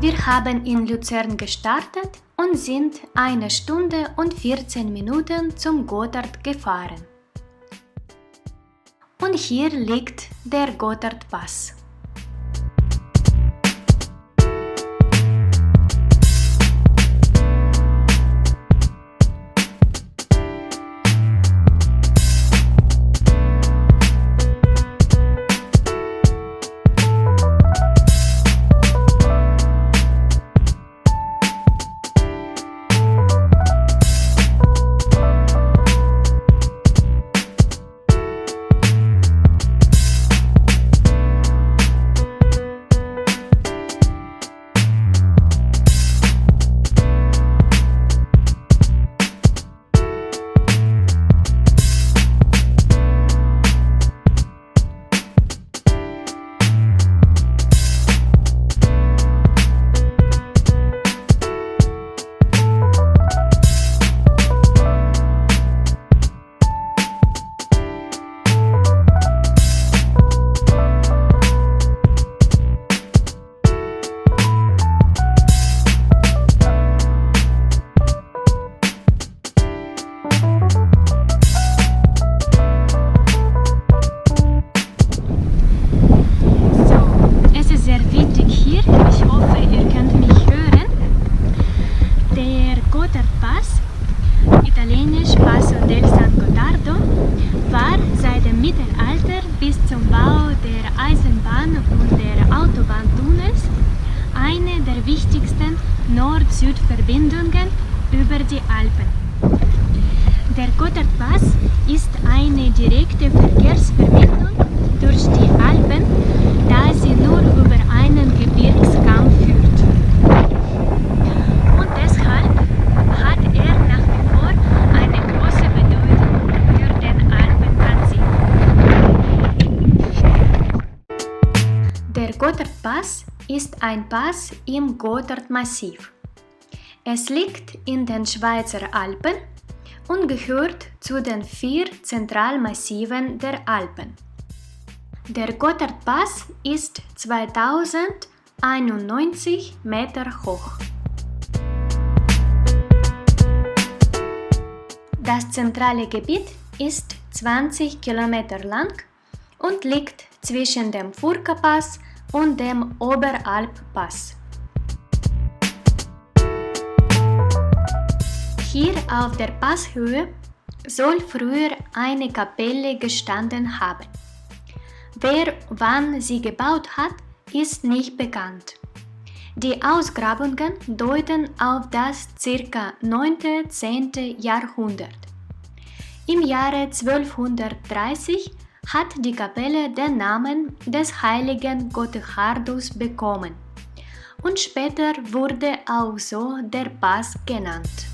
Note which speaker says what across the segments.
Speaker 1: Wir haben in Luzern gestartet und sind 1 Stunde und 14 Minuten zum Gotthard gefahren. Und hier liegt der Gotthardpass. Italienisch Passo del San Gottardo, war seit dem Mittelalter bis zum Bau der Eisenbahn und der Autobahntunnels eine der wichtigsten Nord-Süd-Verbindungen über die Alpen. Der Gotthardpass ist eine direkte Verkehrsverbindung durch die Alpen, da sie nur über einen Gebirgskamm führt. Und deshalb hat er nach wie vor eine große Bedeutung für den Alpentransit. Der Gotthardpass ist ein Pass im Gotthardmassiv. Es liegt in den Schweizer Alpen und gehört zu den 4 Zentralmassiven der Alpen. Der Gotthardpass ist 2091 Meter hoch. Das zentrale Gebiet ist 20 Kilometer lang und liegt zwischen dem Furka-Pass und dem Oberalp-Pass. Hier auf der Passhöhe soll früher eine Kapelle gestanden haben. Wer wann sie gebaut hat, ist nicht bekannt. Die Ausgrabungen deuten auf das ca. 9. / 10. Jahrhundert. Im Jahre 1230 hat die Kapelle den Namen des heiligen Gotthardus bekommen und später wurde auch so der Pass genannt.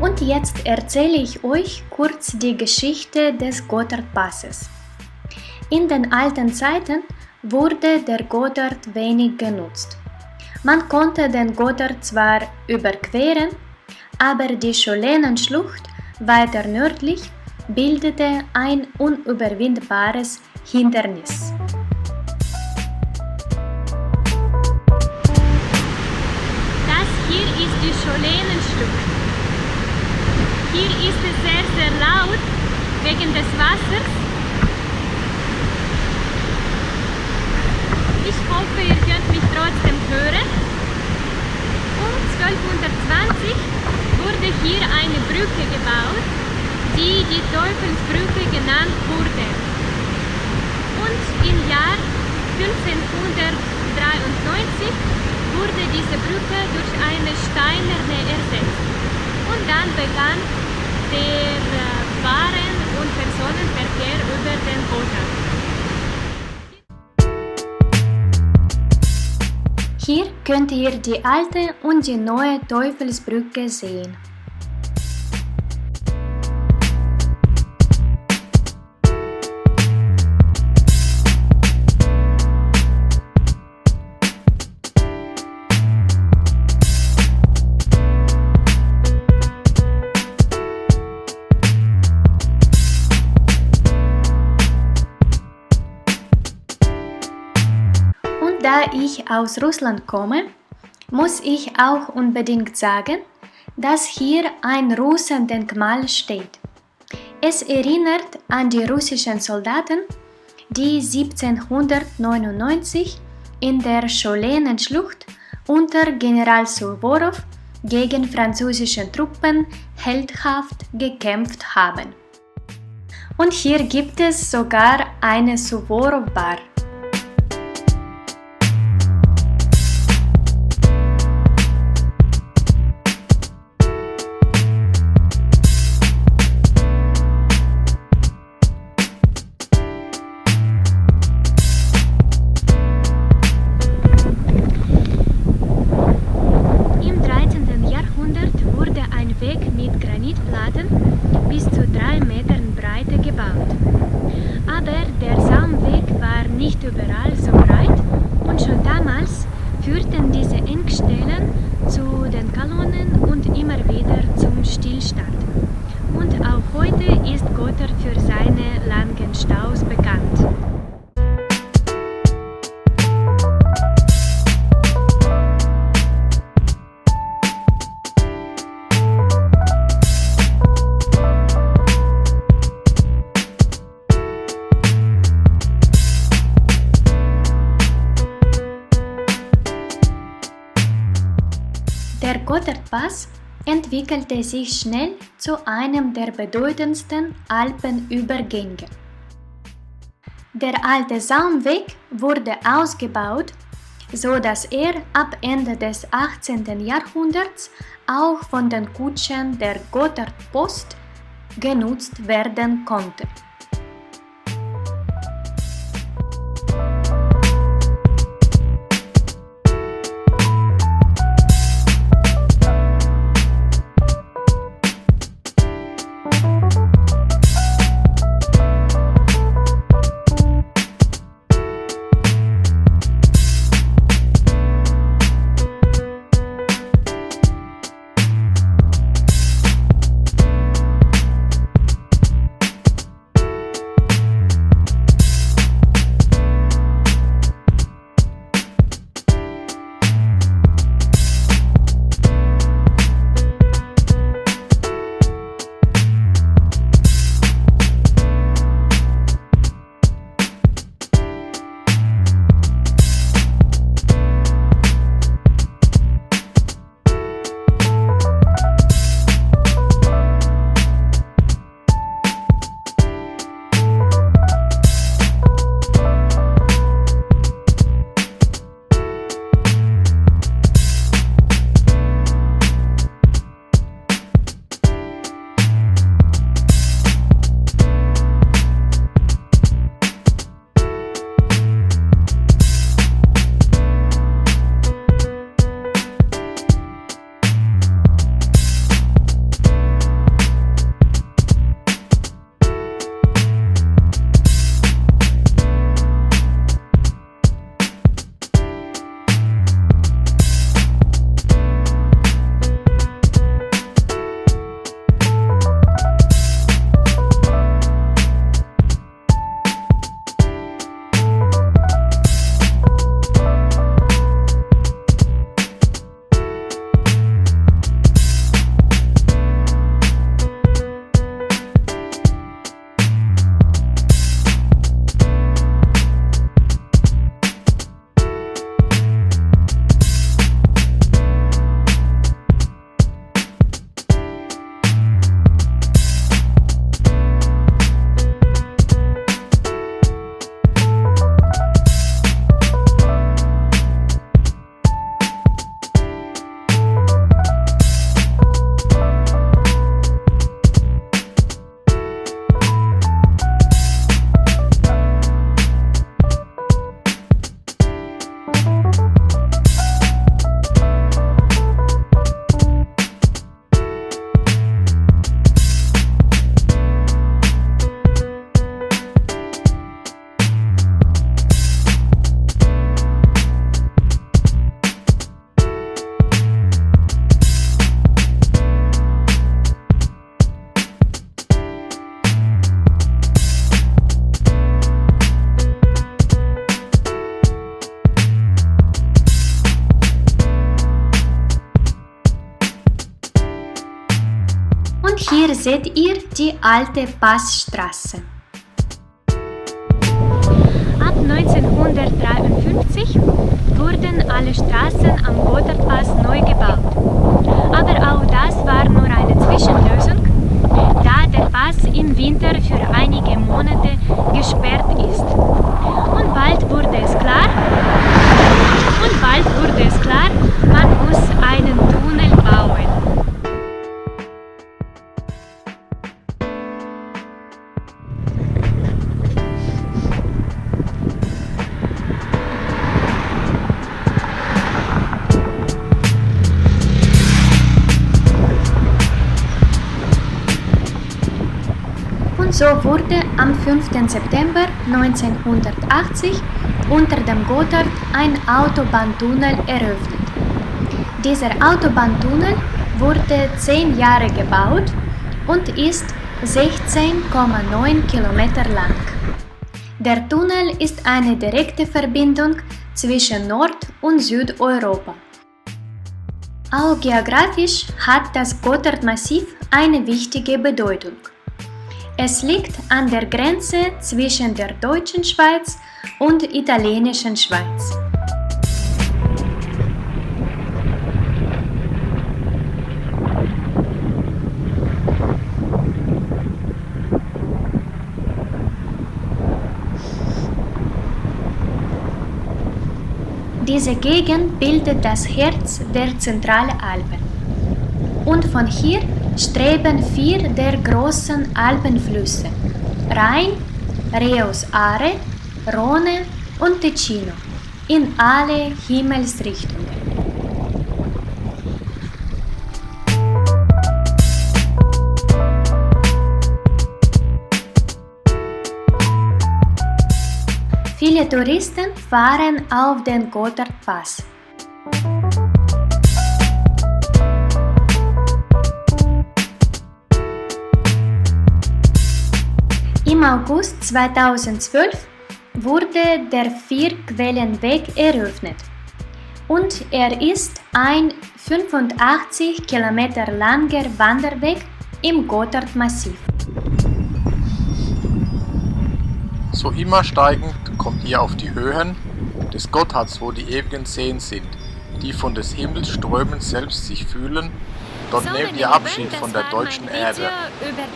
Speaker 1: Und jetzt erzähle ich euch kurz die Geschichte des Gotthardpasses. In den alten Zeiten wurde der Gotthard wenig genutzt. Man konnte den Gotthard zwar überqueren, aber die Schollenenschlucht weiter nördlich bildete ein unüberwindbares Hindernis. Das hier ist die Schollenenschlucht. Hier ist es sehr, sehr laut wegen des Wassers. Ich hoffe, ihr könnt mich trotzdem hören. Um 1220 wurde hier eine Brücke gebaut, die Teufelsbrücke genannt wurde. Und im Jahr 1500 wurde diese Brücke durch eine steinerne ersetzt. Und dann begann der Waren- und Personenverkehr über den Gotthard. Hier könnt ihr die alte und die neue Teufelsbrücke sehen. Da ich aus Russland komme, muss ich auch unbedingt sagen, dass hier ein Russendenkmal steht. Es erinnert an die russischen Soldaten, die 1799 in der Scholenenschlucht unter General Suworow gegen französische Truppen heldhaft gekämpft haben. Und hier gibt es sogar eine Suworow-Bar. Bis zu 3 Metern Breite gebaut. Aber der Saumweg war nicht überall so breit und schon damals führten diese Engstellen zu den Kolonnen und immer wieder zum Stillstand. Und auch heute ist Gotthard für seine langen Staus bekannt. Der Gotthardpass entwickelte sich schnell zu einem der bedeutendsten Alpenübergänge. Der alte Saumweg wurde ausgebaut, so dass er ab Ende des 18. Jahrhunderts auch von den Kutschern der Gotthardpost genutzt werden konnte. seht ihr die alte Passstraße. Ab 1953 wurden alle Straßen am Gotthardpass neu gebaut. Aber auch das war nur eine Zwischenlösung, da der Pass im Winter für einige Monate gesperrt ist. Und bald wurde es klar, man muss einen Tunnel bauen. Und so wurde am 5. September 1980 unter dem Gotthard ein Autobahntunnel eröffnet. Dieser Autobahntunnel wurde 10 Jahre gebaut und ist 16,9 Kilometer lang. Der Tunnel ist eine direkte Verbindung zwischen Nord- und Südeuropa. Auch geografisch hat das Gotthardmassiv eine wichtige Bedeutung. Es liegt an der Grenze zwischen der deutschen Schweiz und italienischen Schweiz. Diese Gegend bildet das Herz der Zentralalpen. Und von hier streben 4 der großen Alpenflüsse: Rhein, Reus Are, Rhone und Ticino in alle Himmelsrichtungen. Viele Touristen fahren auf den Gotthardpass. Im August 2012 wurde der Vierquellenweg eröffnet und er ist ein 85 Kilometer langer Wanderweg im Gotthardmassiv.
Speaker 2: So immer steigend kommt ihr auf die Höhen des Gotthards, wo die ewigen Seen sind, die von des Himmels Strömen selbst sich fühlen. Dort nehmt ihr Abschied von der deutschen Erde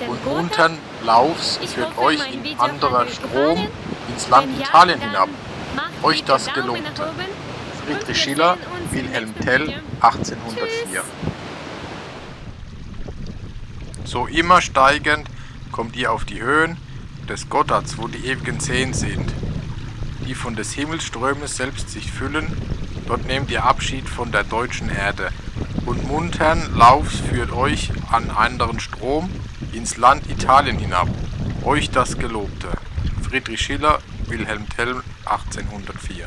Speaker 2: und muntern Laufs führt euch in anderer Strom ins Land Italien hinab, euch das Gelobte. Friedrich Schiller, Wilhelm Tell, 1804. So immer steigend kommt ihr auf die Höhen des Gotthards, wo die ewigen Seen sind, die von des Himmels Strömen selbst sich füllen. Dort nehmt ihr Abschied von der deutschen Erde. Und muntern Laufs führt euch an anderen Strom ins Land Italien hinab, euch das Gelobte. Friedrich Schiller, Wilhelm Tell, 1804.